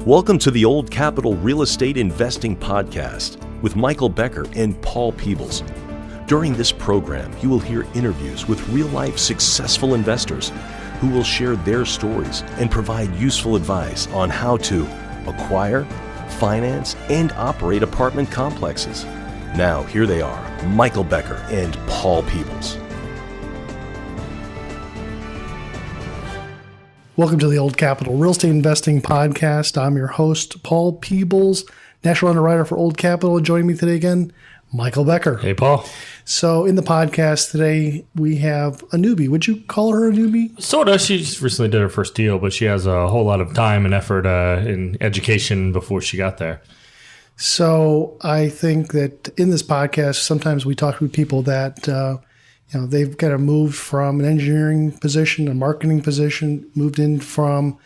Welcome to the Old Capital Real Estate Investing Podcast with Michael Becker and Paul Peebles. During this program, you will hear interviews with real-life successful investors who will share their stories and provide useful advice on how to acquire, finance, and operate apartment complexes. Now, here they are, Michael Becker and Paul Peebles. Welcome to the Old Capital Real Estate Investing Podcast. I'm your host, Paul Peebles, National Underwriter for Old Capital. Joining me today again, Michael Becker. Hey, Paul. So in the podcast today, we have a newbie. Would you call her a newbie? Sort of. She just recently did her first deal, but she has a whole lot of time and effort in education before she got there. So I think that in this podcast, sometimes we talk to people that they've kind of moved from an engineering position, a marketing position, moved in from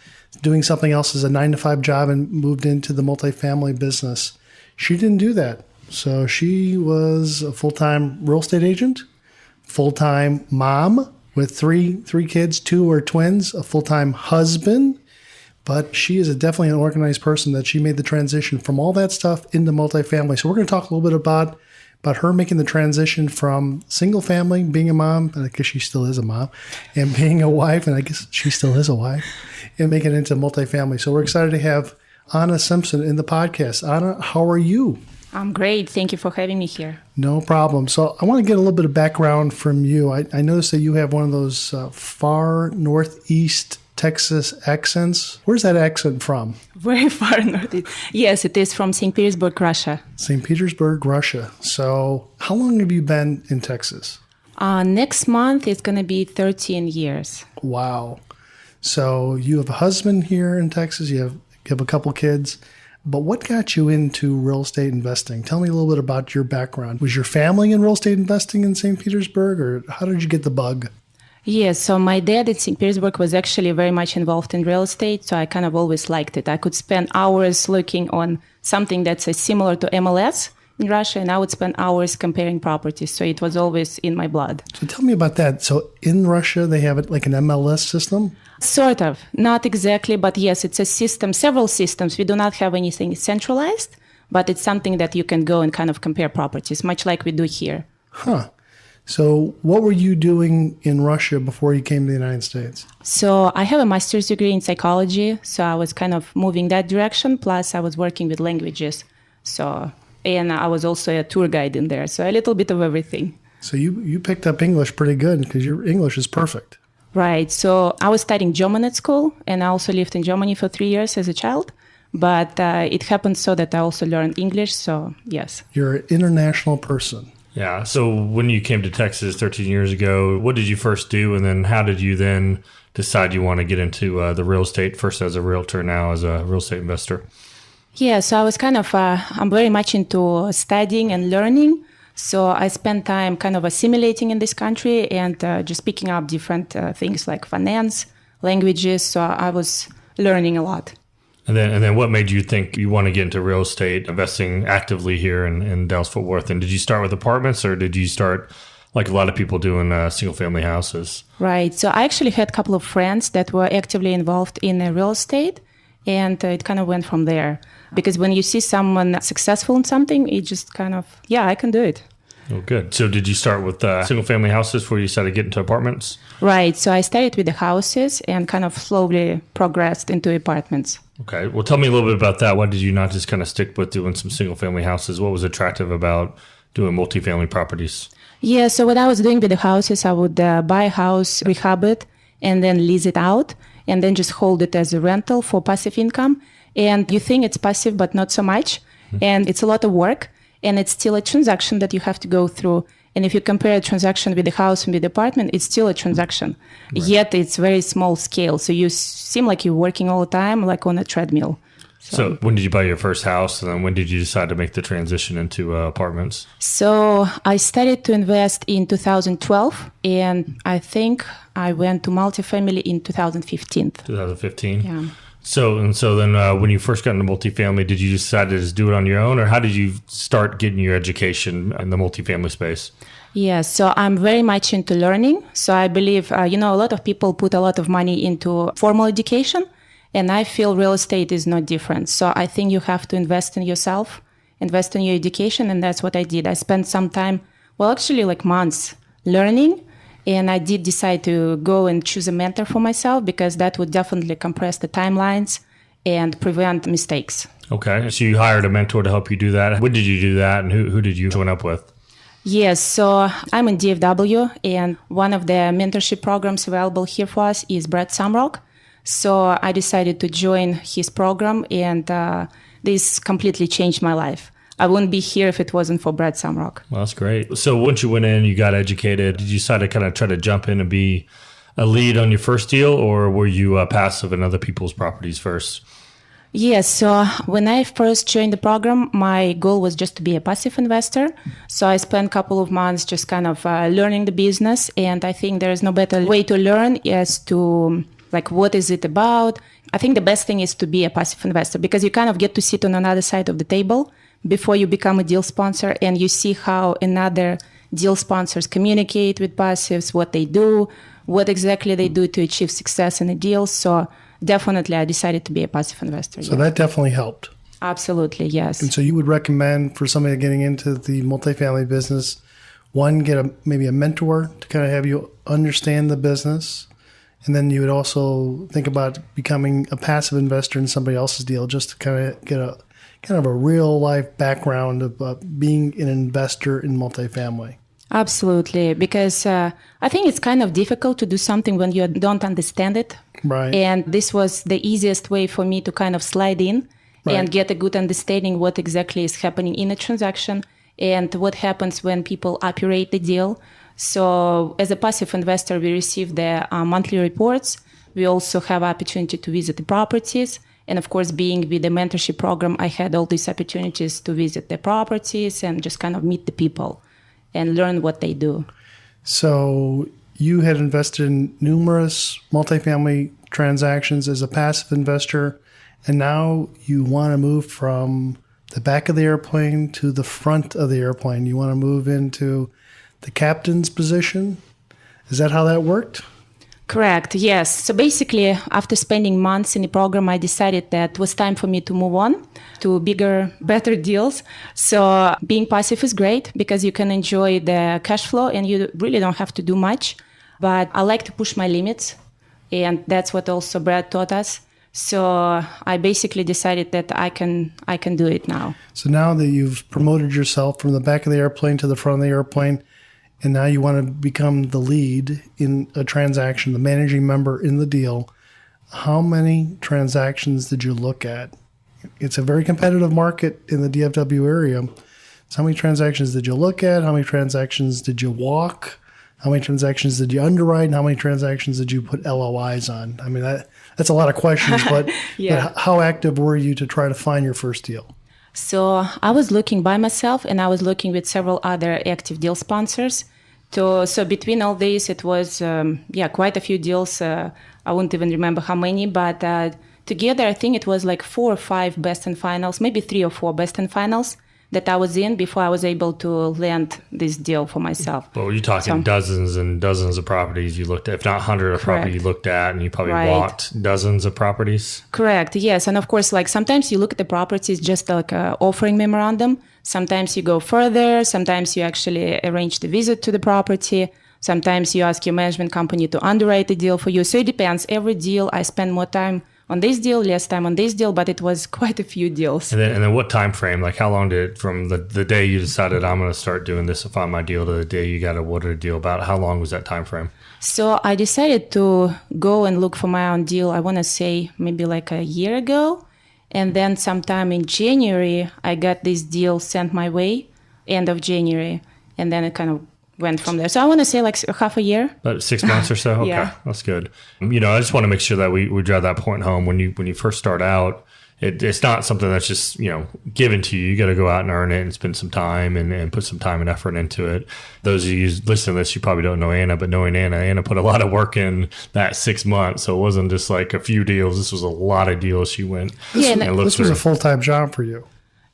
doing something else as a 9-to-5 job and moved into the multifamily business. She didn't do that. So she was a full-time real estate agent, full-time mom with three kids, 2 are twins, a full-time husband. But she is definitely an organized person that she made the transition from all that stuff into multifamily. So we're going to talk a little bit about her making the transition from single family, being a mom, and I guess she still is a mom, and being a wife, and I guess she still is a wife, and making it into multifamily. So we're excited to have Anna Simpson in the podcast. Anna, how are you? I'm great. Thank you for having me here. No problem. So I want to get a little bit of background from you. I noticed that you have one of those far northeast Texas accents. Where's that accent from? Very far northeast. Yes, it is from St. Petersburg, Russia. St. Petersburg, Russia. So how long have you been in Texas? Next month it's going to be 13 years. Wow. So you have a husband here in Texas. You have a couple kids. But what got you into real estate investing? Tell me a little bit about your background. Was your family in real estate investing in St. Petersburg, or how did you get the bug? Yes, so my dad in St. Petersburg was actually very much involved in real estate, so I kind of always liked it. I could spend hours looking on something that's similar to MLS in Russia, and I would spend hours comparing properties, so it was always in my blood. So tell me about that. So in Russia, they have it like an MLS system? Sort of. Not exactly, but yes, it's a system, several systems. We do not have anything centralized, but it's something that you can go and kind of compare properties, much like we do here. Huh. So what were you doing in Russia before you came to the United States? So I have a master's degree in psychology, so I was kind of moving that direction. Plus, I was working with languages. And I was also a tour guide in there, so a little bit of everything. So you picked up English pretty good because your English is perfect. Right. So I was studying German at school, and I also lived in Germany for 3 years as a child. But it happened so that I also learned English, so yes. You're an international person. Yeah. So when you came to Texas 13 years ago, what did you first do? And then how did you then decide you want to get into the real estate, first as a realtor, now as a real estate investor? Yeah, so I was kind of, I'm very much into studying and learning. So I spent time kind of assimilating in this country and just picking up different things like finance, languages. So I was learning a lot. And then what made you think you want to get into real estate investing actively here in Dallas-Fort Worth? And did you start with apartments, or did you start, like a lot of people do, in single-family houses? Right. So I actually had a couple of friends that were actively involved in real estate, and it kind of went from there. Because when you see someone successful in something, it just kind of, I can do it. Oh, good. So did you start with single-family houses before you decided to get into apartments? Right. So I started with the houses and kind of slowly progressed into apartments. Okay. Well, tell me a little bit about that. Why did you not just kind of stick with doing some single-family houses? What was attractive about doing multifamily properties? Yeah. So what I was doing with the houses, I would buy a house, rehab it, and then lease it out, and then just hold it as a rental for passive income. And you think it's passive, but not so much. Mm-hmm. And it's a lot of work. And it's still a transaction that you have to go through. And if you compare a transaction with the house and with the apartment, it's still a transaction. Right. Yet it's very small scale. So you seem like you're working all the time, like on a treadmill. So when did you buy your first house? And then when did you decide to make the transition into apartments? So I started to invest in 2012. And I think I went to multifamily in 2015. 2015? Yeah. So then when you first got into multifamily, did you decide to just do it on your own, or how did you start getting your education in the multifamily space? Yeah, so I'm very much into learning. So I believe, a lot of people put a lot of money into formal education, And I feel real estate is not different. So I think you have to invest in yourself, invest in your education. And that's what I did. I spent some time, well, actually like months learning. And I did decide to go and choose a mentor for myself because that would definitely compress the timelines and prevent mistakes. Okay. So you hired a mentor to help you do that. When did you do that? And who did you join up with? Yes, so I'm in DFW, and one of the mentorship programs available here for us is Brett Sumrock. So I decided to join his program, and this completely changed my life. I wouldn't be here if it wasn't for Brett Sumrock. Well, that's great. So once you went in, you got educated, did you decide to kind of try to jump in and be a lead on your first deal, or were you passive in other people's properties first? Yes, so when I first joined the program, my goal was just to be a passive investor. So I spent a couple of months just kind of learning the business. And I think there is no better way to learn as to like, what is it about? I think the best thing is to be a passive investor because you kind of get to sit on another side of the table before you become a deal sponsor, and you see how another deal sponsors communicate with passives, what they do, what exactly they do to achieve success in a deal. So definitely, I decided to be a passive investor. So that definitely helped. Absolutely, yes. And so you would recommend for somebody getting into the multifamily business, one, get maybe a mentor to kind of have you understand the business. And then you would also think about becoming a passive investor in somebody else's deal just to kind of get a kind of a real life background of being an investor in multifamily. Absolutely, because I think it's kind of difficult to do something when you don't understand it. Right. And this was the easiest way for me to kind of slide in and get a good understanding what exactly is happening in a transaction and what happens when people operate the deal. So as a passive investor, we receive the monthly reports. We also have opportunity to visit the properties. And of course, being with the mentorship program, I had all these opportunities to visit the properties and just kind of meet the people and learn what they do. So you had invested in numerous multifamily transactions as a passive investor, and now you want to move from the back of the airplane to the front of the airplane. You want to move into the captain's position. Is that how that worked? Correct, yes. So basically, after spending months in the program, I decided that it was time for me to move on to bigger, better deals. So being passive is great because you can enjoy the cash flow and you really don't have to do much. But I like to push my limits, and that's what also Brad taught us. So I basically decided that I can do it now. So now that you've promoted yourself from the back of the airplane to the front of the airplane, and now you want to become the lead in a transaction, the managing member in the deal, how many transactions did you look at? It's a very competitive market in the DFW area. So how many transactions did you look at? How many transactions did you walk? How many transactions did you underwrite? And how many transactions did you put LOIs on? I mean, that's a lot of questions, but, yeah. But how active were you to try to find your first deal? So I was looking by myself, and I was looking with several other active deal sponsors. So between all these, it was, quite a few deals. I won't even remember how many, but together, I think it was like 4 or 5 best and finals, maybe 3 or 4 best and finals that I was in before I was able to land this deal for myself. Well, you're talking dozens and dozens of properties you looked at, if not 100 of properties you looked at, and you probably walked dozens of properties. Correct, yes. And of course, like sometimes you look at the properties just like an offering memorandum. Sometimes you go further. Sometimes you actually arrange the visit to the property. Sometimes you ask your management company to underwrite the deal for you. So it depends. Every deal, I spend more time on this deal, less time on this deal, but it was quite a few deals. And then what time frame? Like how long did it, from the day you decided I'm going to start doing this to find my deal to the day you got awarded a deal, about how long was that time frame? So I decided to go and look for my own deal, I want to say maybe like a year ago. And then sometime in January, I got this deal sent my way, end of January. And then it kind of went from there. So I want to say like half a year. About 6 months or so? Okay, Yeah. That's good. You know, I just want to make sure that we drive that point home. When you first start out, it's not something that's just, given to you. You got to go out and earn it and spend some time and put some time and effort into it. Those of you listening to this, you probably don't know Anna, but knowing Anna put a lot of work in that 6 months. So it wasn't just like a few deals. This was a lot of deals she went and looked This was through. a full-time job for you.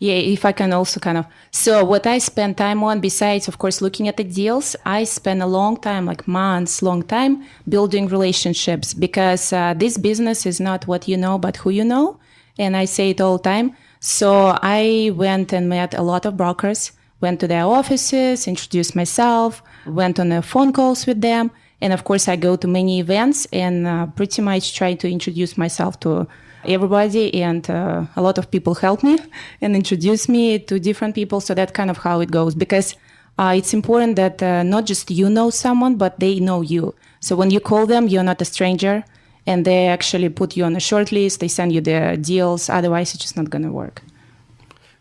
Yeah, if I can also kind of. So what I spend time on, besides, of course, looking at the deals, I spend a long time, like months, long time, building relationships because this business is not what you know, but who you know. And I say it all the time. So I went and met a lot of brokers, went to their offices, introduced myself, went on phone calls with them. And of course, I go to many events and pretty much try to introduce myself to everybody. And a lot of people help me and introduce me to different people. So that's kind of how it goes. Because it's important that not just you know someone, but they know you. So when you call them, you're not a stranger. And they actually put you on a short list. They send you the deals. Otherwise, it's just not going to work.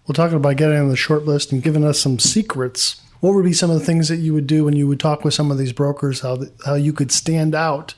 Well, talking about getting on the short list and giving us some secrets, what would be some of the things that you would do when you would talk with some of these brokers, how you could stand out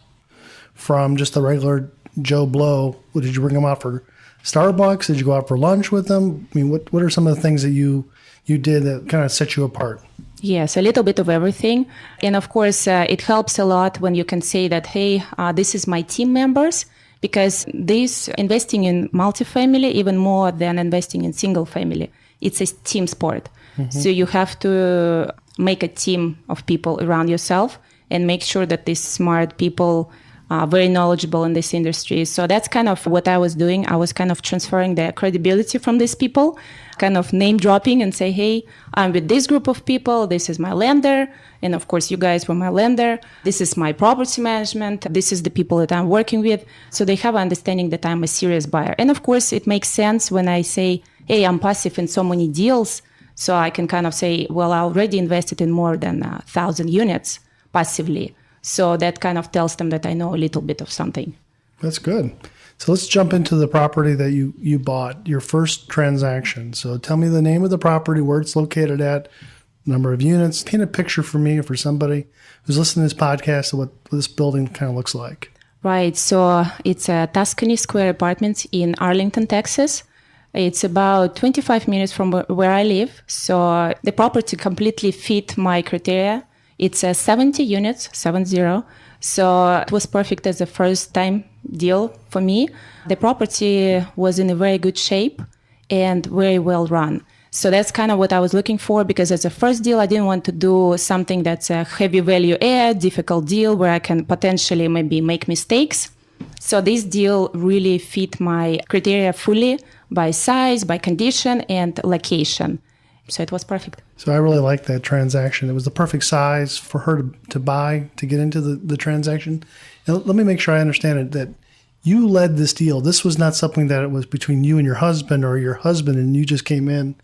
from just the regular Joe Blow? Did you bring them out for Starbucks? Did you go out for lunch with them? I mean, what are some of the things that you did that kind of set you apart? Yes, a little bit of everything. And of course, it helps a lot when you can say that, hey, this is my team members, because this investing in multifamily, even more than investing in single family, it's a team sport. Mm-hmm. So you have to make a team of people around yourself and make sure that these smart people are very knowledgeable in this industry. So that's kind of what I was doing. I was kind of transferring the credibility from these people, kind of name dropping and say, hey, I'm with this group of people. This is my lender. And of course, you guys were my lender. This is my property management. This is the people that I'm working with. So they have an understanding that I'm a serious buyer. And of course, it makes sense when I say, hey, I'm passive in so many deals. So I can kind of say, well, I already invested in more than 1,000 units passively. So that kind of tells them that I know a little bit of something. That's good. So let's jump into the property that you bought, your first transaction. So tell me the name of the property, where it's located at, number of units. Paint a picture for me or for somebody who's listening to this podcast of what this building kind of looks like. Right. So it's a Tuscany Square Apartments in Arlington, Texas. It's about 25 minutes from where I live. So the property completely fit my criteria. It's 70 units, 70. So it was perfect as a first-time deal for me. The property was in a very good shape and very well run. So that's kind of what I was looking for, because as a first deal, I didn't want to do something that's a heavy value add, difficult deal where I can potentially maybe make mistakes. So this deal really fit my criteria fully by size, by condition, and location. So it was perfect. So I really liked that transaction. It was the perfect size for her to buy, to get into the transaction. And let me make sure I understand it, that you led this deal. This was not something that it was between you and your husband, or your husband and you just came in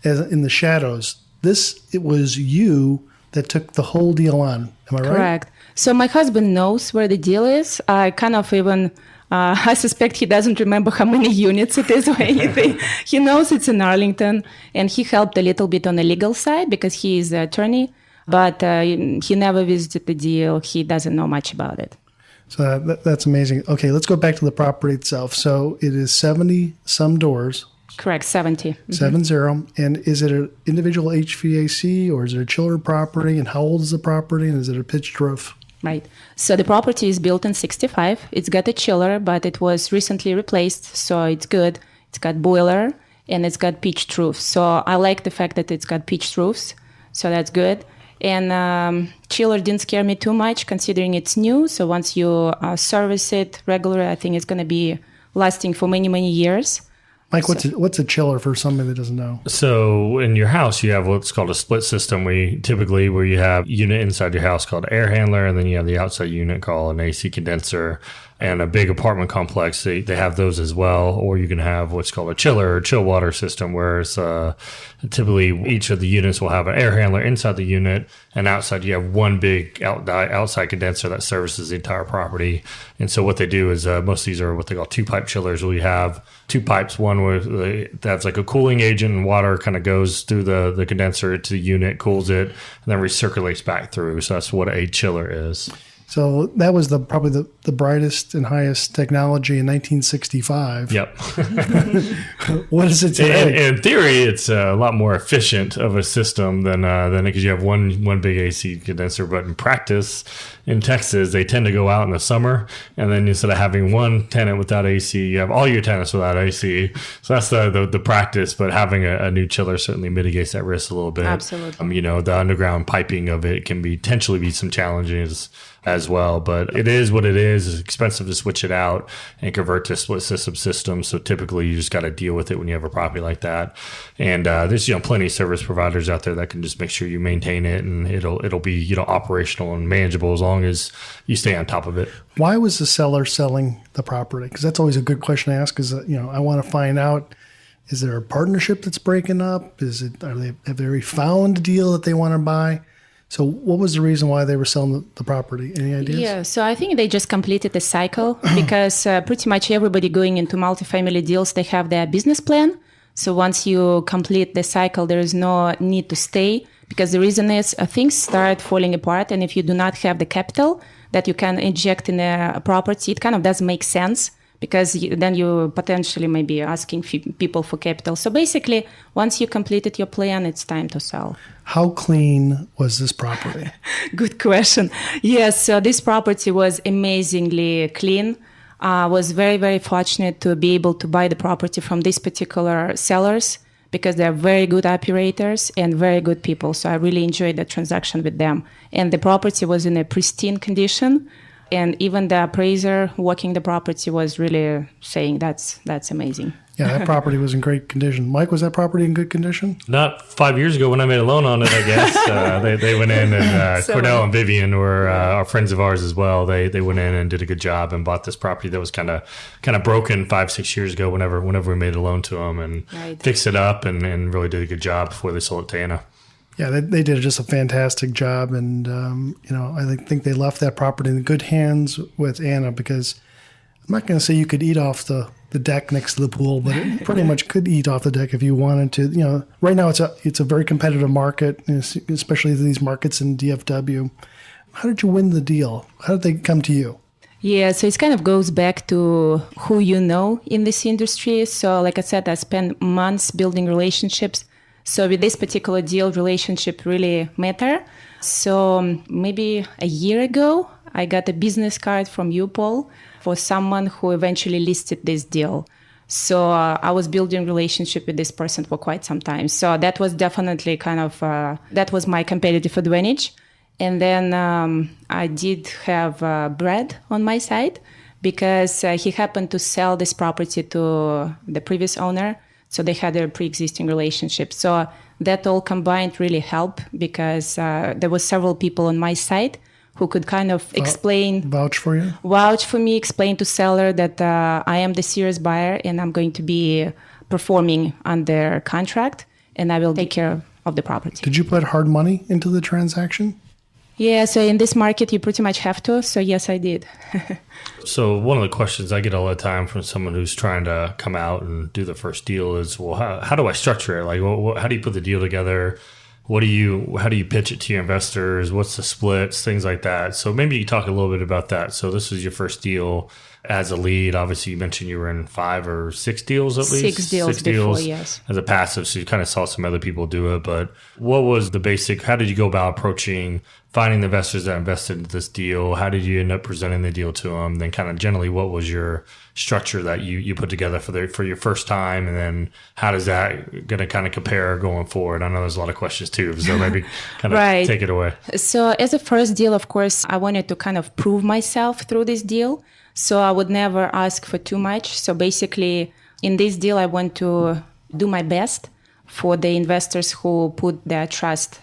as in the shadows. It was you that took the whole deal on. Am I right? Correct. So my husband knows where the deal is. I kind of even... I suspect he doesn't remember how many units it is or anything. He knows it's in Arlington, and he helped a little bit on the legal side because he is the attorney, but he never visited the deal. He doesn't know much about it. So that's amazing. Okay, let's go back to the property itself. So it is 70 some doors. Correct, 70. 70. And is it an individual HVAC, or is it a chiller property? And how old is the property? And is it a pitched roof? Right. So the property is built in 65. It's got a chiller, but it was recently replaced, so it's good. It's got boiler, and it's got pitched roofs. So I like the fact that it's got pitched roofs, so that's good. And chiller didn't scare me too much, considering it's new. So once you service it regularly, I think it's going to be lasting for many, many years. Mike, what's a chiller for somebody that doesn't know? So in your house, you have what's called a split system. Where you have a unit inside your house called an air handler, and then you have the outside unit called an AC condenser. And a big apartment complex, they have those as well. Or you can have what's called a chiller or chill water system, where it's typically each of the units will have an air handler inside the unit, and outside you have one big outside condenser that services the entire property. And so what they do is most of these are what they call two-pipe chillers, where you have two pipes, one where that's like a cooling agent, and water kind of goes through the condenser to the unit, cools it, and then recirculates back through. So that's what a chiller is. So that was probably the brightest and highest technology in 1965. Yep. What is it today? In theory, it's a lot more efficient of a system than because you have one big AC condenser. But in practice, in Texas, they tend to go out in the summer, and then instead of having one tenant without AC, you have all your tenants without AC. So that's the practice. But having a new chiller certainly mitigates that risk a little bit. Absolutely. The underground piping of it can potentially be some challenges as well, but it is what it is. It's expensive to switch it out and convert to split system. So typically you just got to deal with it when you have a property like that. And there's plenty of service providers out there that can just make sure you maintain it, and it'll be operational and manageable as long as you stay on top of it. Why was the seller selling the property? Because that's always a good question to ask. Is I want to find out, is there a partnership that's breaking up? Have they already found a deal that they want to buy? So what was the reason why they were selling the property? Any ideas? Yeah, so I think they just completed the cycle because pretty much everybody going into multifamily deals, they have their business plan. So once you complete the cycle, there is no need to stay, because the reason is things start falling apart. And if you do not have the capital that you can inject in a property, it kind of doesn't make sense, because then you potentially may be asking people for capital. So basically, once you completed your plan, it's time to sell. How clean was this property? Good question. Yes, so this property was amazingly clean. I was very, very fortunate to be able to buy the property from these particular sellers, because they're very good operators and very good people. So I really enjoyed the transaction with them. And the property was in a pristine condition. And even the appraiser walking the property was really saying that's amazing. Yeah, that property was in great condition. Mike, was that property in good condition? Not 5 years ago when I made a loan on it, I guess. They went in, and Cordell and Vivian were our friends of ours as well. They went in and did a good job and bought this property that was kind of broken 5-6 years ago whenever we made a loan to them, and fixed it up and really did a good job before they sold it to Anna. Yeah, they did just a fantastic job, and I think they left that property in good hands with Anna, because I'm not going to say you could eat off the deck next to the pool, but it pretty much could eat off the deck if you wanted to. Right now it's a very competitive market, especially these markets in DFW. How did you win the deal? How did they come to you? Yeah, so it kind of goes back to who you know in this industry. So like I said, I spent months building relationships. So with this particular deal, relationship really matter. So maybe a year ago, I got a business card from you, Paul, for someone who eventually listed this deal. So I was building relationship with this person for quite some time. So that was definitely that was my competitive advantage. And then I did have Brad on my side, because he happened to sell this property to the previous owner. So they had a pre-existing relationship. So that all combined really helped, because there were several people on my side who could kind of vouch for you? Vouch for me, explain to seller that I am the serious buyer and I'm going to be performing under contract, and I will take care of the property. Did you put hard money into the transaction? Yeah, so in this market, you pretty much have to. So yes, I did. So one of the questions I get all the time from someone who's trying to come out and do the first deal is, well, how do I structure it? Like, how do you put the deal together? How do you pitch it to your investors? What's the splits? Things like that. So maybe you talk a little bit about that. So this was your first deal as a lead. Obviously, you mentioned you were in 5 or 6 deals at least. 6 deals before, yes. As a passive, so you kind of saw some other people do it. But what was the basic? How did you go about approaching finding the investors that invested in this deal? How did you end up presenting the deal to them? Then kind of generally, what was your structure that you put together for your first time? And then how does that going to kind of compare going forward? I know there's a lot of questions too, so maybe kind of take it away. So as a first deal, of course, I wanted to kind of prove myself through this deal. So I would never ask for too much. So basically, in this deal, I want to do my best for the investors who put their trust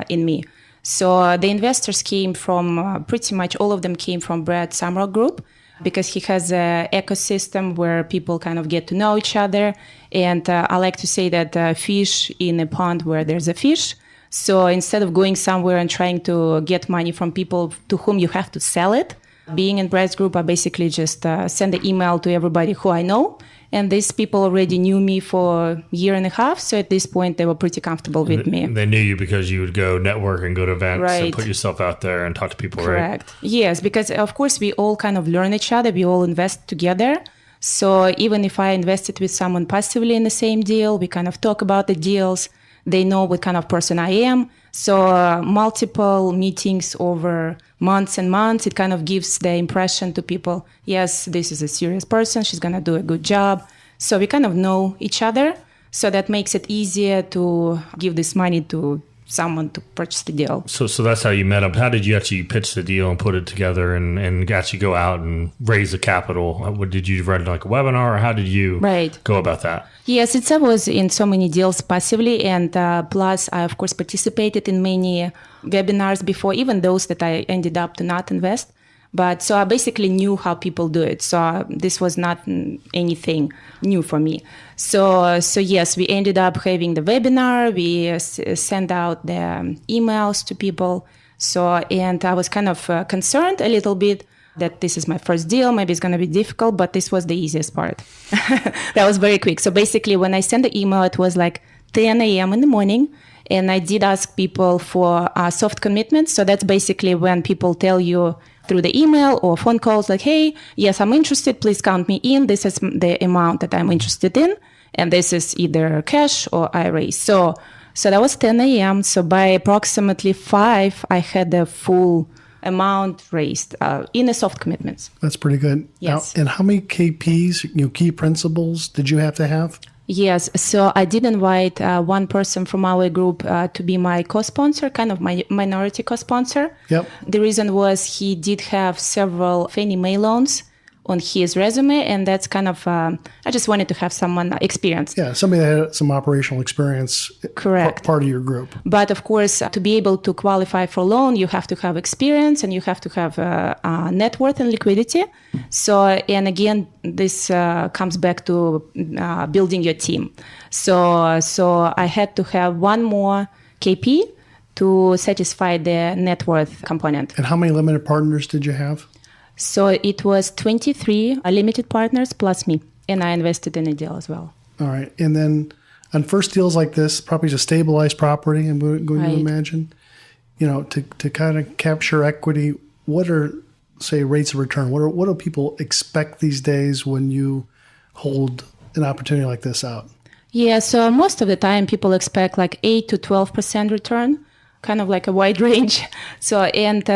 in me. So the investors came from, pretty much all of them came from Brad Samrock Group, because he has an ecosystem where people kind of get to know each other. And I like to say that fish in a pond where there's a fish. So instead of going somewhere and trying to get money from people to whom you have to sell it, being in Brad's group, I basically just send an email to everybody who I know And these people already knew me for a year and a half. So at this point, they were pretty comfortable with me. They knew you because you would go network and go to events and Right. put yourself out there and talk to people, right? Correct. Yes, because of course we all kind of learn each other. We all invest together. So even if I invested with someone passively in the same deal, we kind of talk about the deals. They know what kind of person I am. So multiple meetings over months and months, it kind of gives the impression to people, yes, this is a serious person. She's going to do a good job. So we kind of know each other. So that makes it easier to give this money to someone to purchase the deal. So that's how you met up. How did you actually pitch the deal and put it together and actually go out and raise the capital? What did you run like a webinar, or how did you go about that? Yes, I was in so many deals passively, and plus I of course participated in many webinars before, even those that I ended up to not invest. But so I basically knew how people do it. So this was not anything new for me. So yes, we ended up having the webinar. We sent out the emails to people. And I was kind of concerned a little bit that this is my first deal. Maybe it's going to be difficult, but this was the easiest part. That was very quick. So basically when I sent the email, it was like 10 a.m. in the morning. And I did ask people for soft commitments. So that's basically when people tell you through the email or phone calls like, hey, yes, I'm interested. Please count me in. This is the amount that I'm interested in. And this is either cash or IRA. So that was 10 a.m. So by approximately 5, I had the full amount raised in the soft commitments. That's pretty good. Yes. Now, and how many KPs, key principles, did you have to have? Yes. So I did invite one person from our group to be my co-sponsor, kind of my minority co-sponsor. Yep. The reason was he did have several Fannie Mae loans on his resume, and that's kind of, I just wanted to have someone experienced. Yeah, somebody that had some operational experience. Correct. Part of your group. But of course, to be able to qualify for a loan, you have to have experience and you have to have net worth and liquidity. So, and again, this comes back to building your team. So I had to have one more KP to satisfy the net worth component. And how many limited partners did you have? So it was 23 limited partners plus me, and I invested in a deal as well. All right. And then on first deals like this, property's a stabilized property, I'm going to imagine. To kind of capture equity, what are, say, rates of return? What do people expect these days when you hold an opportunity like this out? Yeah, so most of the time people expect like 8 to 12% return. Kind of like a wide range. So, and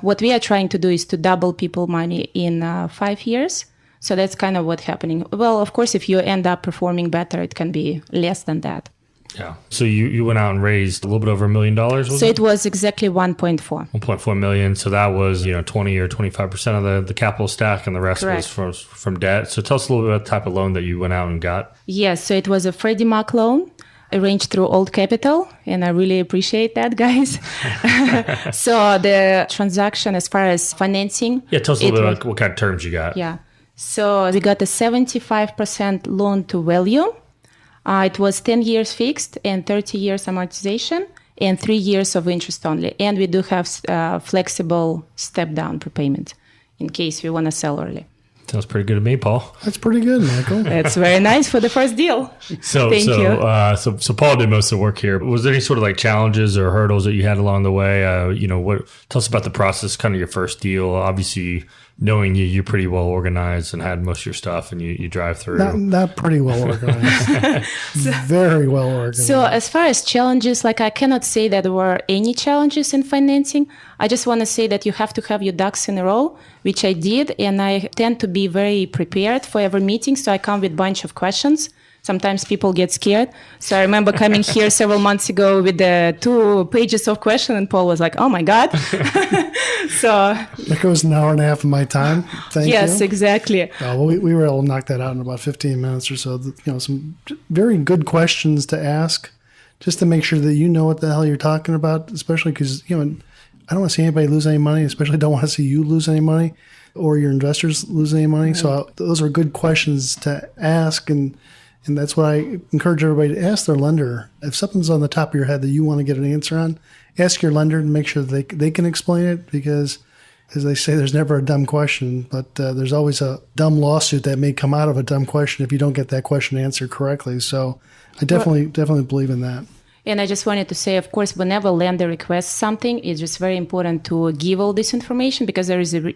what we are trying to do is to double people money in 5 years. So that's kind of what's happening. Well, of course, if you end up performing better, it can be less than that. Yeah. So you went out and raised a little bit over $1 million, was it? It was exactly 1.4. 1.4 million. So that was, 20 or 25% of the capital stack, and the rest Correct. was from debt. So tell us a little bit about the type of loan that you went out and got. Yes, so it was a Freddie Mac loan arranged through Old Capital, and I really appreciate that, guys. So the transaction as far as financing. Yeah, tell us a little bit about what kind of terms you got. Yeah. So we got a 75% loan to value. It was 10 years fixed and 30 years amortization and 3 years of interest only. And we do have flexible step-down prepayment in case we want to sell early. Sounds pretty good to me, Paul. That's pretty good, Michael. That's very nice for the first deal. Thank you. So Paul did most of the work here. Was there any sort of like challenges or hurdles that you had along the way? Tell us about the process, kind of your first deal. Obviously, knowing you're pretty well organized and had most of your stuff, and you drive through. Not pretty well organized. Very well organized. So as far as challenges, like I cannot say that there were any challenges in financing. I just want to say that you have to have your ducks in a row, which I did. And I tend to be very prepared for every meeting. So I come with a bunch of questions. Sometimes people get scared. So I remember coming here several months ago with the 2 pages of questions, and Paul was like, oh my God. So that goes an hour and a half of my time. Thank you. Yes, exactly. We were able to knock that out in about 15 minutes or so. Some very good questions to ask just to make sure that you know what the hell you're talking about, especially because, I don't want to see anybody lose any money, especially don't want to see you lose any money or your investors lose any money. Mm-hmm. So those are good questions to ask, and that's what I encourage everybody to ask their lender. If something's on the top of your head that you want to get an answer on, ask your lender and make sure they can explain it, because as they say, there's never a dumb question, but there's always a dumb lawsuit that may come out of a dumb question if you don't get that question answered correctly. So I definitely believe in that. And I just wanted to say, of course, whenever lender requests something, it's just very important to give all this information because there is a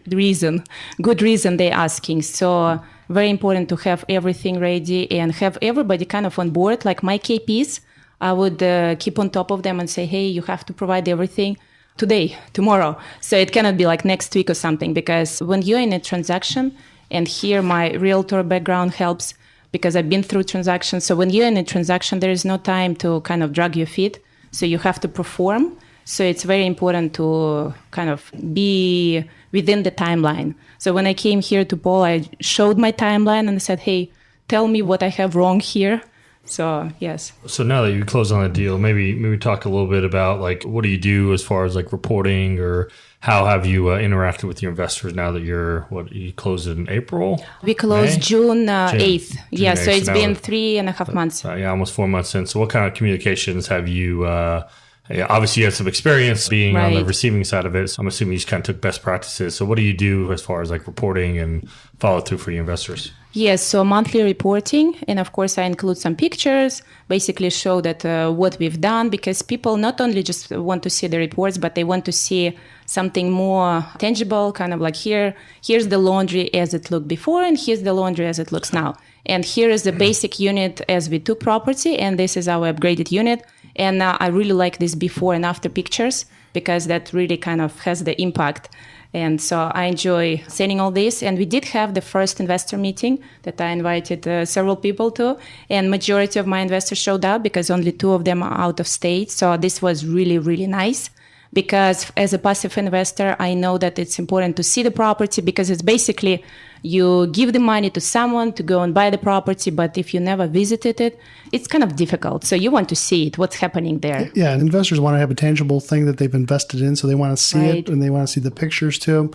good reason they're asking. So very important to have everything ready and have everybody kind of on board. Like my KPs, I would keep on top of them and say, hey, you have to provide everything today, tomorrow. So it cannot be like next week or something, because when you're in a transaction, and here my realtor background helps because I've been through transactions. So when you're in a transaction, there is no time to kind of drag your feet. So you have to perform. So it's very important to kind of be within the timeline. So when I came here to Paul, I showed my timeline and I said, hey, tell me what I have wrong here. So, yes. So now that you close on a deal, maybe talk a little bit about like, what do you do as far as like reporting, or how have you interacted with your investors now that you closed in April? We closed June 8th. Yeah, so 8th. it's been 3.5 months. Almost 4 months in. So what kind of communications have you, obviously you had some experience being on the receiving side of it. So I'm assuming you just kind of took best practices. So what do you do as far as like reporting and follow through for your investors? Yes, so monthly reporting, and of course I include some pictures, basically show that what we've done, because people not only just want to see the reports, but they want to see something more tangible, kind of like here's the laundry as it looked before, and here's the laundry as it looks now. And here is the basic unit as we took property, and this is our upgraded unit. And I really like these before and after pictures, because that really kind of has the impact. And so I enjoy sending all this. And we did have the first investor meeting that I invited several people to. And majority of my investors showed up because only 2 of them are out of state. So this was really, really nice. Because as a passive investor, I know that it's important to see the property, because it's basically you give the money to someone to go and buy the property. But if you never visited it, it's kind of difficult. So you want to see it, what's happening there. Yeah, and investors want to have a tangible thing that they've invested in. So they want to see it, and they want to see the pictures too.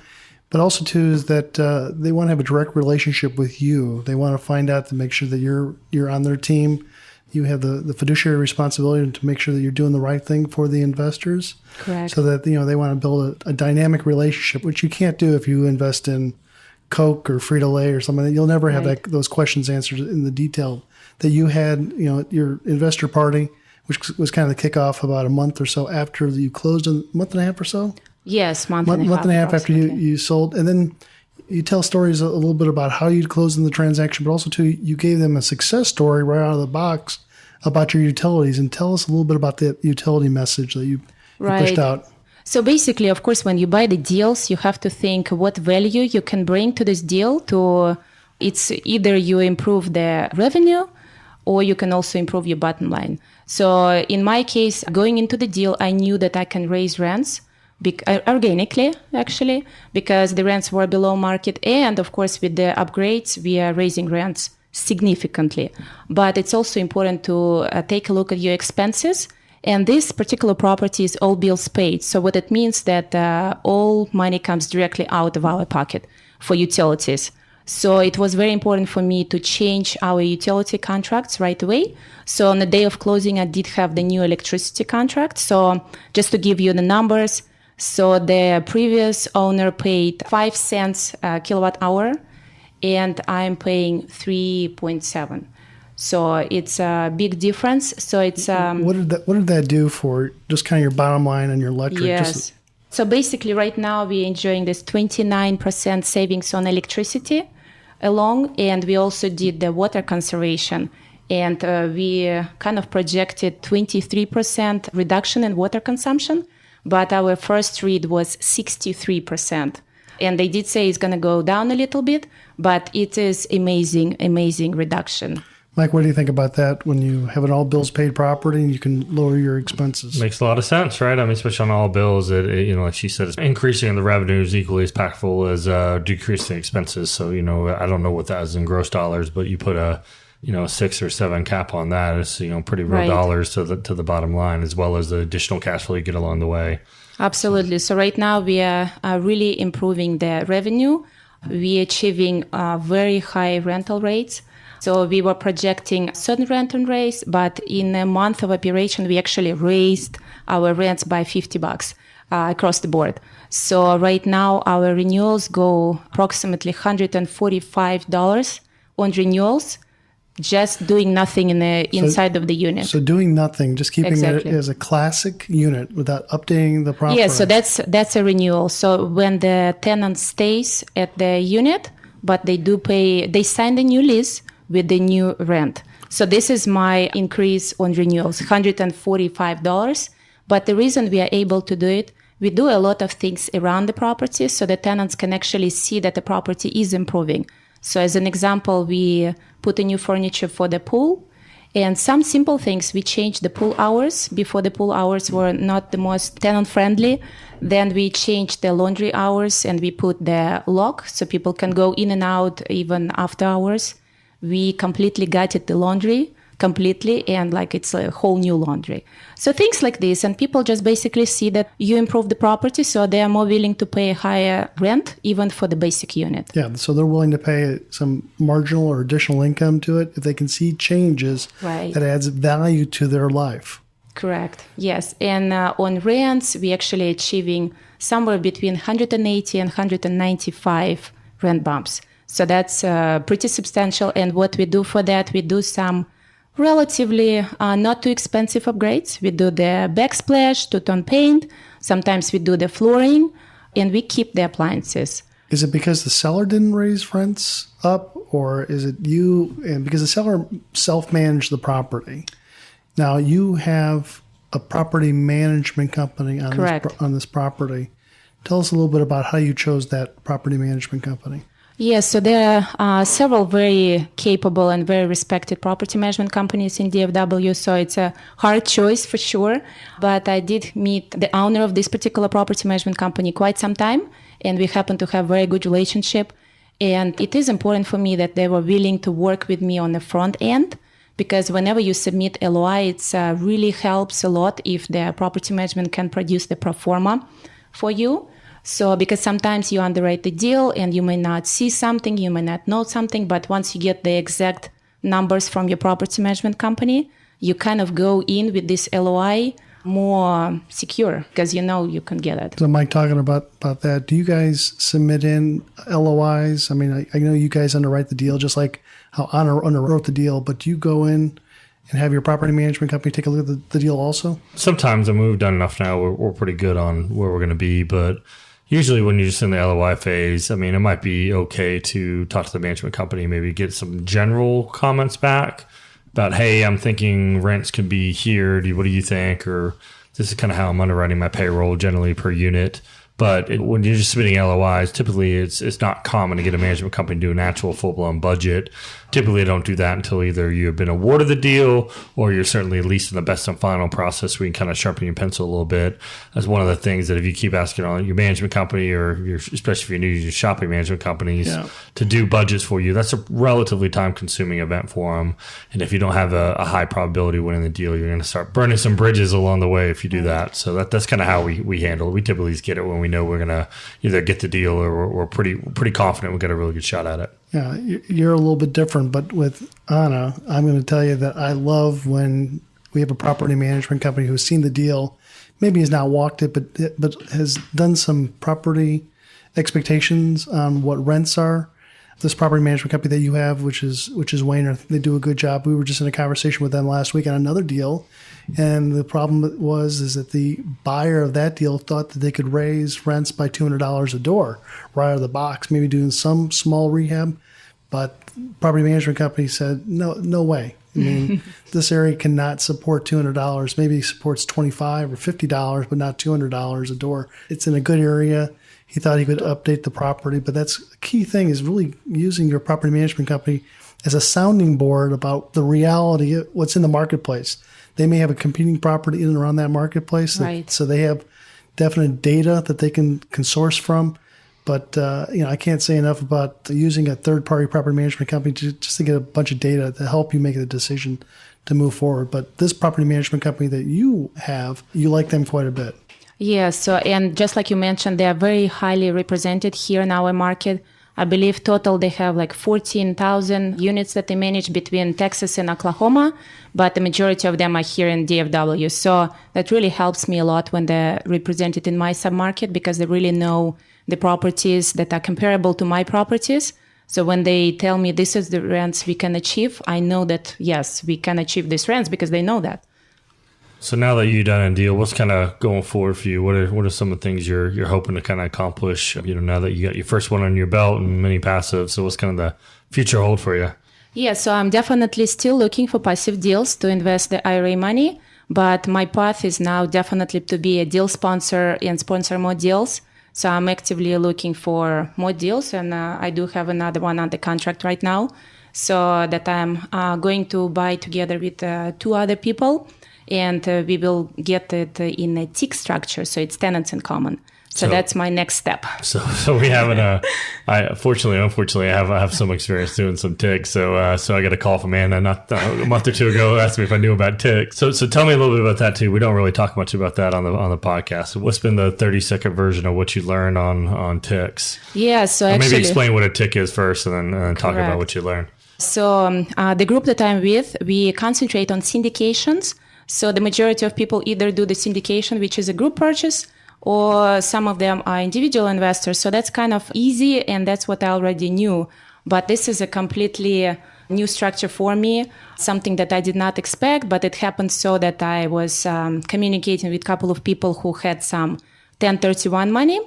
But also too is that they want to have a direct relationship with you. They want to find out to make sure that you're on their team. You have the fiduciary responsibility to make sure that you're doing the right thing for the investors. Correct. So that they want to build a dynamic relationship, which you can't do if you invest in Coke or Frito-Lay or something. You'll never have those questions answered in the detail that you had. Your investor party, which was kind of the kickoff about a month or so after you closed, a month and a half or so. Yes, month and a half after you sold, and then you tell stories a little bit about how you'd closed in the transaction, but also too you gave them a success story right out of the box about your utilities. And tell us a little bit about the utility message that you pushed out. So basically, of course, when you buy the deals, you have to think what value you can bring to this deal. It's either you improve the revenue or you can also improve your bottom line. So in my case, going into the deal, I knew that I can raise rents organically, actually, because the rents were below market. And of course, with the upgrades, we are raising rents significantly. But it's also important to take a look at your expenses. And this particular property is all bills paid. So what it means that all money comes directly out of our pocket for utilities. So it was very important for me to change our utility contracts right away. So on the day of closing, I did have the new electricity contract. So just to give you the numbers, so the previous owner paid 5 cents a kilowatt hour, and I'm paying 3.7. So it's a big difference. So it's what did that do for just kind of your bottom line and your electric? Yes. So basically, right now we're enjoying this 29% savings on electricity alone, and we also did the water conservation, and we kind of projected 23% reduction in water consumption, but our first read was 63%. And they did say it's going to go down a little bit, but it is amazing reduction. Mike, what do you think about that when you have an all bills paid property and you can lower your expenses? Makes a lot of sense, right? I mean, especially on all bills, like she said, it's increasing the revenue is equally as impactful as decreasing expenses. So, I don't know what that is in gross dollars, but you put a 6 or 7 cap on that. It's, pretty real dollars to the bottom line, as well as the additional cash flow you get along the way. Absolutely. So right now we are really improving the revenue. We are achieving very high rental rates. So we were projecting certain rental rates, but in a month of operation, we actually raised our rents by $50. across the board. So right now our renewals go approximately $145 on renewals, just doing nothing in the inside of the unit. So doing nothing, just keeping Exactly. it as a classic unit without updating the property. Yeah, so that's a renewal. So when the tenant stays at the unit, but they sign the new lease with the new rent. So this is my increase on renewals, $145. But the reason we are able to do it, we do a lot of things around the property so the tenants can actually see that the property is improving. So as an example, we put a new furniture for the pool and some simple things. We changed the pool hours. Before, the pool hours were not the most tenant friendly. Then we changed the laundry hours and we put the lock so people can go in and out even after hours. We completely gutted the laundry completely and like it's a whole new laundry. So things like this, and people just basically see that you improve the property, so they are more willing to pay a higher rent even for the basic unit. Yeah, so they're willing to pay some marginal or additional income to it if they can see changes Right. that adds value to their life. Correct. Yes. And on rents, we actually achieving somewhere between 180 and 195 rent bumps. So that's pretty substantial. And what we do for that, we do some relatively not too expensive upgrades. We do the backsplash, two-tone paint. Sometimes we do the flooring, and we keep the appliances. Is it because the seller didn't raise rents up, or is it you? And because the seller self-managed the property. Now you have a property management company on this property. Tell us a little bit about how you chose that property management company. Yes, so there are several very capable and very respected property management companies in DFW, so it's a hard choice for sure. But I did meet the owner of this particular property management company quite some time, and we happen to have a very good relationship. And it is important for me that they were willing to work with me on the front end, because whenever you submit LOI, it really helps a lot if the property management can produce the pro forma for you. So because sometimes you underwrite the deal and you may not see something, you may not know something, but once you get the exact numbers from your property management company, you kind of go in with this LOI more secure because you know you can get it. So Mike, talking about that, do you guys submit in LOIs? I mean, I know you guys underwrite the deal just like how Anna underwrote the deal, but do you go in and have your property management company take a look at the deal also? Sometimes, and we've done enough now, we're pretty good on where we're going to be, but usually when you're just in the LOI phase, I mean, it might be okay to talk to the management company, maybe get some general comments back about, hey, I'm thinking rents could be here. What do you think? Or this is kind of how I'm underwriting my payroll generally per unit. But when you're just submitting LOIs, typically it's not common to get a management company to do an actual full-blown budget. Typically, they don't do that until either you have been awarded the deal or you're certainly at least in the best and final process. We can kind of sharpen your pencil a little bit. That's one of the things that if you keep asking on your management company or especially if you're new to your shopping management companies to do budgets for you, that's a relatively time-consuming event for them. And if you don't have a high probability of winning the deal, you're going to start burning some bridges along the way if you do that. So that's kind of how we handle it. We typically just get it when we know we're going to either get the deal or we're pretty confident we got a really good shot at it. Yeah, you're a little bit different, but with Anna, I'm going to tell you that I love when we have a property management company who's seen the deal, maybe has not walked it, but has done some property expectations on what rents are. This property management company that you have, which is Wayner, they do a good job. We were just in a conversation with them last week on another deal, and the problem is that the buyer of that deal thought that they could raise rents by $200 a door right out of the box, maybe doing some small rehab, but property management company said no way. I mean, this area cannot support $200. Maybe it supports $25 or $50, but not $200 a door. It's in a good area. He thought he could update the property, but that's a key thing is really using your property management company as a sounding board about the reality of what's in the marketplace. They may have a competing property in and around that marketplace, Right. So they have definite data that they can source from. But I can't say enough about using a third-party property management company just to get a bunch of data to help you make the decision to move forward. But this property management company that you have, you like them quite a bit. Yeah, so and just like you mentioned, they are very highly represented here in our market. I believe total they have like 14,000 units that they manage between Texas and Oklahoma, but the majority of them are here in DFW. So that really helps me a lot when they're represented in my submarket because they really know the properties that are comparable to my properties. So when they tell me this is the rents we can achieve, I know that, yes, we can achieve these rents because they know that. So now that you've done a deal, what's kind of going forward for you? What are some of the things you're hoping to kind of accomplish? Now that you got your first one on your belt and many passive, so what's kind of the future hold for you? Yeah, so I'm definitely still looking for passive deals to invest the IRA money, but my path is now definitely to be a deal sponsor and sponsor more deals. So I'm actively looking for more deals, and I do have another one under contract right now, so that I'm going to buy together with 2 other people. And we will get it in a TIC structure, so it's tenants in common. So that's my next step. So we haven't. Unfortunately, I have some experience doing some TIC. So I got a call from Anna not a month or 2 ago, asked me if I knew about TIC. So tell me a little bit about that too. We don't really talk much about that on the podcast. So what's been the 30-second version of what you learned on TICs? Yeah. So maybe explain what a TIC is first, and then talk correct. about what you learned. So the group that I'm with, we concentrate on syndications. So the majority of people either do the syndication, which is a group purchase, or some of them are individual investors. So that's kind of easy, and that's what I already knew. But this is a completely new structure for me, something that I did not expect, but it happened so that I was communicating with a couple of people who had some 1031 money,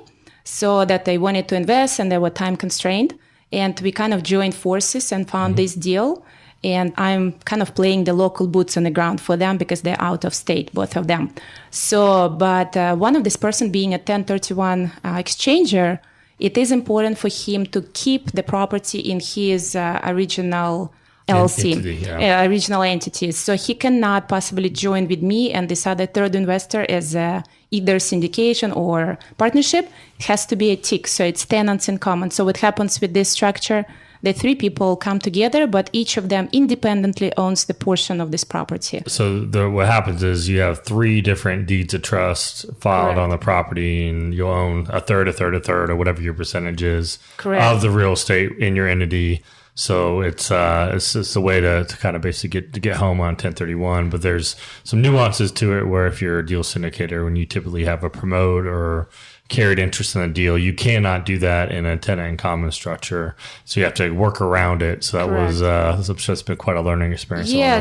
so that they wanted to invest and they were time constrained. And we kind of joined forces and found this deal. And I'm kind of playing the local boots on the ground for them because they're out of state, both of them. So, but one of this person being a 1031 exchanger, it is important for him to keep the property in his original LLC, original entities. So he cannot possibly join with me and this other third investor as either syndication or partnership. It has to be a TIC, so it's tenants in common. So what happens with this structure? The 3 people come together, but each of them independently owns the portion of this property. So what happens is you have 3 different deeds of trust filed on the property, and you'll own a third, or whatever your percentage is of the real estate in your entity. So it's just a way to kind of basically get home on 1031. But there's some nuances to it where if you're a deal syndicator, when you typically have a promote or carried interest in the deal, you cannot do that in a tenant in common structure. So you have to work around it. So that was that's been quite a learning experience. Yeah.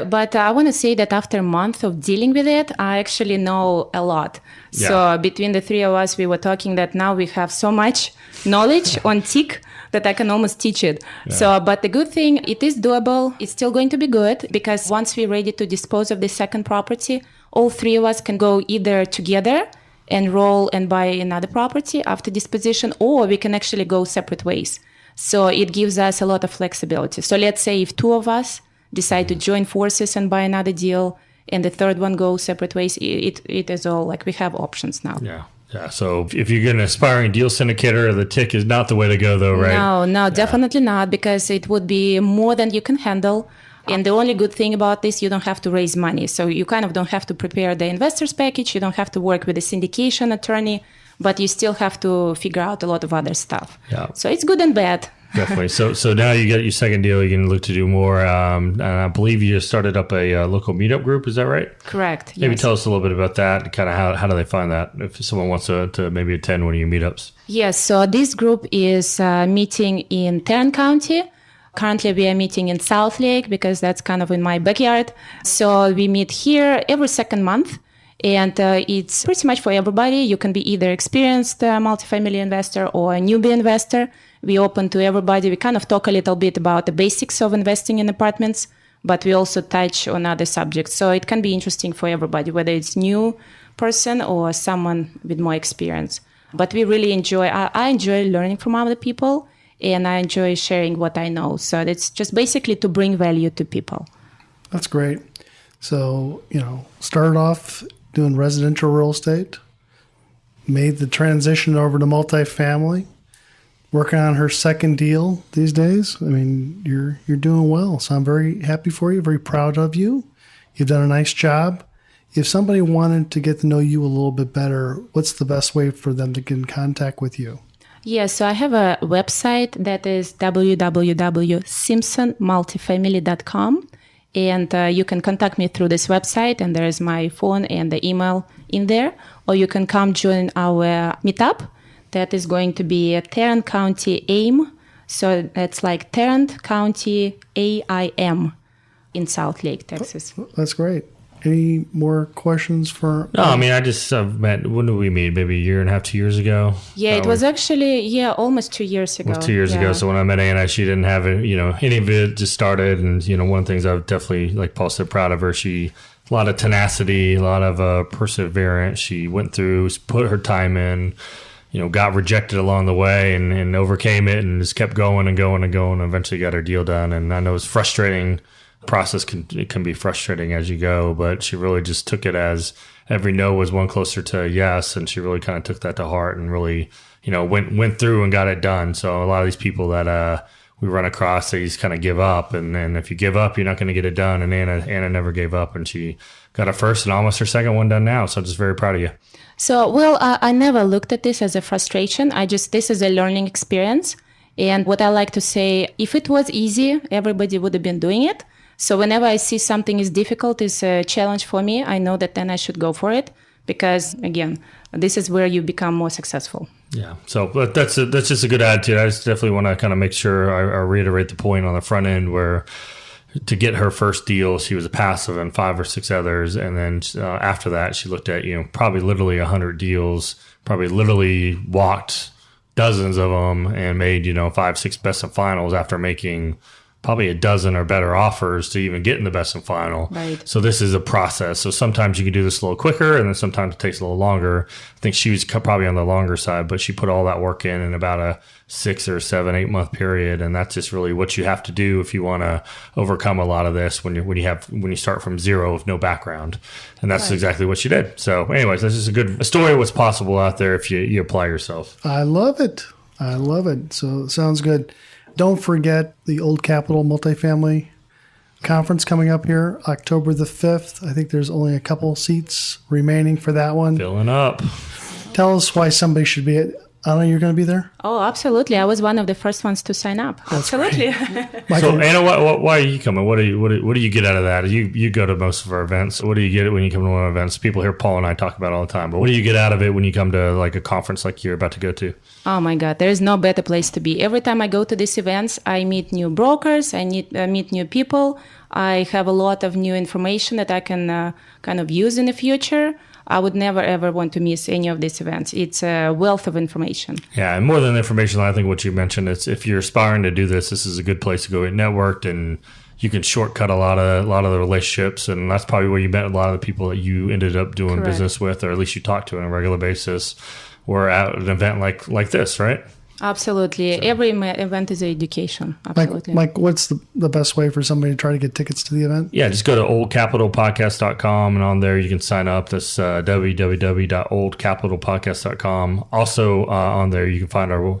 But I want to say that after a month of dealing with it, I actually know a lot. Yeah. So between the 3 of us, we were talking that now we have so much knowledge on TIC that I can almost teach it. Yeah. So, but the good thing, it is doable. It's still going to be good because once we're ready to dispose of the second property, all 3 of us can go either together and roll and buy another property after disposition, or we can actually go separate ways. So it gives us a lot of flexibility. So let's say if 2 of us decide to join forces and buy another deal, and the third one goes separate ways, it is all like we have options now. Yeah. Yeah. So if you're an aspiring deal syndicator, the TIC is not the way to go, though, right? No, definitely not, because it would be more than you can handle. And the only good thing about this, you don't have to raise money. So you kind of don't have to prepare the investor's package. You don't have to work with a syndication attorney, but you still have to figure out a lot of other stuff. Yeah. So it's good and bad. Definitely. So now you got your second deal. You can look to do more. And I believe you just started up a local meetup group. Is that right? Correct. Maybe tell us a little bit about that. Kind of how do they find that if someone wants to maybe attend one of your meetups? Yes. So this group is meeting in Tarrant County. Currently, we are meeting in South Lake because that's kind of in my backyard. So we meet here every second month. And it's pretty much for everybody. You can be either experienced multifamily investor or a newbie investor. We open to everybody. We kind of talk a little bit about the basics of investing in apartments, but we also touch on other subjects. So it can be interesting for everybody, whether it's new person or someone with more experience. But we really enjoy, I enjoy learning from other people, and I enjoy sharing what I know. So it's just basically to bring value to people. That's great. So, started off doing residential real estate, made the transition over to multifamily, working on her second deal these days. I mean, you're doing well. So I'm very happy for you, very proud of you. You've done a nice job. If somebody wanted to get to know you a little bit better, what's the best way for them to get in contact with you? Yeah, so I have a website that is www.simpsonmultifamily.com. And you can contact me through this website, and there is my phone and the email in there. Or you can come join our meetup that is going to be at Tarrant County AIM. So that's like Tarrant County AIM in South Lake, Texas. That's great. Any more questions for... No, I mean, I just met, when did we meet? Maybe a year and a half, 2 years ago? Yeah, it was actually, almost 2 years ago. It was 2 years ago. So when I met Anna, she didn't have it, any of it just started. And, one of the things I've definitely, like Paul said, proud of her. She, a lot of tenacity, a lot of perseverance. She went through, put her time in, got rejected along the way and overcame it and just kept going and going and going and eventually got her deal done. And I know it's frustrating. Process can be frustrating as you go, but she really just took it as every no was one closer to a yes, and she really kind of took that to heart and really went through and got it done. So a lot of these people that we run across, they just kind of give up, and if you give up, you're not going to get it done. And Anna never gave up, and she got her first and almost her second one done now. So I'm just very proud of you. So I never looked at this as a frustration. This is a learning experience, and what I like to say, if it was easy, everybody would have been doing it. So whenever I see something is difficult, is a challenge for me, I know that then I should go for it because, again, this is where you become more successful. Yeah. So that's just a good attitude. I just definitely want to kind of make sure I reiterate the point on the front end where to get her first deal, she was a passive and 5 or 6 others. And then after that, she looked at, probably literally 100 deals, probably literally walked dozens of them and made, 5, 6 best of finals after making probably a dozen or better offers to even get in the best and final. Right. So this is a process. So sometimes you can do this a little quicker and then sometimes it takes a little longer. I think she was probably on the longer side, but she put all that work in about a 6 or 7, 8 month period. And that's just really what you have to do if you want to overcome a lot of this when you start from zero with no background. And that's exactly what she did. So anyways, that's just a story of what's possible out there if you apply yourself. I love it. So it sounds good. Don't forget the Old Capital Multifamily Conference coming up here, October the 5th. I think there's only a couple seats remaining for that one. Filling up. Tell us why somebody should be Anna, you're going to be there? Oh, absolutely. I was one of the first ones to sign up. That's absolutely. So, Anna, why are you coming? What do you get out of that? You go to most of our events. What do you get when you come to one of our events? People hear Paul and I talk about it all the time. But what do you get out of it when you come to like a conference like you're about to go to? Oh my God, there is no better place to be. Every time I go to these events, I meet new brokers, I meet new people. I have a lot of new information that I can kind of use in the future. I would never, ever want to miss any of these events. It's a wealth of information. Yeah, and more than information, I think what you mentioned, it's if you're aspiring to do this is a good place to go get networked, and you can shortcut a lot of the relationships, and that's probably where you met a lot of the people that you ended up doing Correct. business with, or at least you talk to on a regular basis, or at an event like this, right? Absolutely. So. Every event is education. Absolutely. Mike, what's the best way for somebody to try to get tickets to the event? Yeah, just go to oldcapitalpodcast.com, and on there you can sign up. That's www.oldcapitalpodcast.com. Also on there you can find our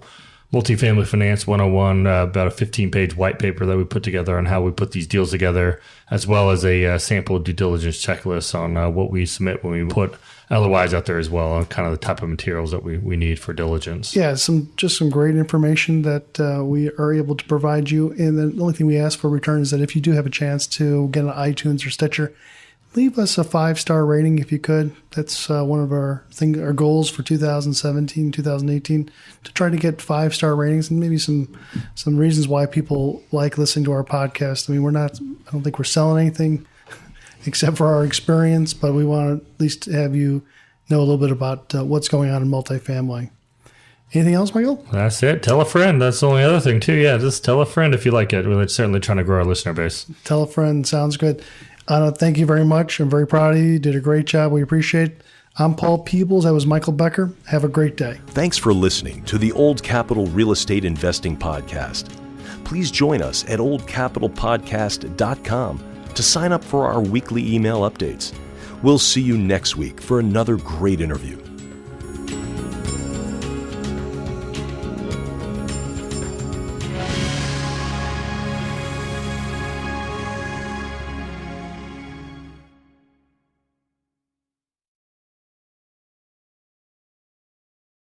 Multifamily Finance 101, about a 15-page white paper that we put together on how we put these deals together, as well as a sample due diligence checklist on what we submit when we put LOIs out there as well, on kind of the type of materials that we need for diligence. Yeah, some great information that we are able to provide you. And the only thing we ask for return is that if you do have a chance to get on iTunes or Stitcher, leave us a 5-star rating if you could. That's one of our goals for 2017, 2018, to try to get 5-star ratings and maybe some reasons why people like listening to our podcast. I mean, I don't think we're selling anything except for our experience, but we want to at least have you know a little bit about what's going on in multifamily. Anything else, Michael? That's it. Tell a friend. That's the only other thing, too. Yeah, just tell a friend if you like it. We're certainly trying to grow our listener base. Tell a friend. Sounds good. Anna, thank you very much. I'm very proud of you. You did a great job. We appreciate it. I'm Paul Peebles. I was Michael Becker. Have a great day. Thanks for listening to the Old Capital Real Estate Investing Podcast. Please join us at oldcapitalpodcast.com to sign up for our weekly email updates. We'll see you next week for another great interview.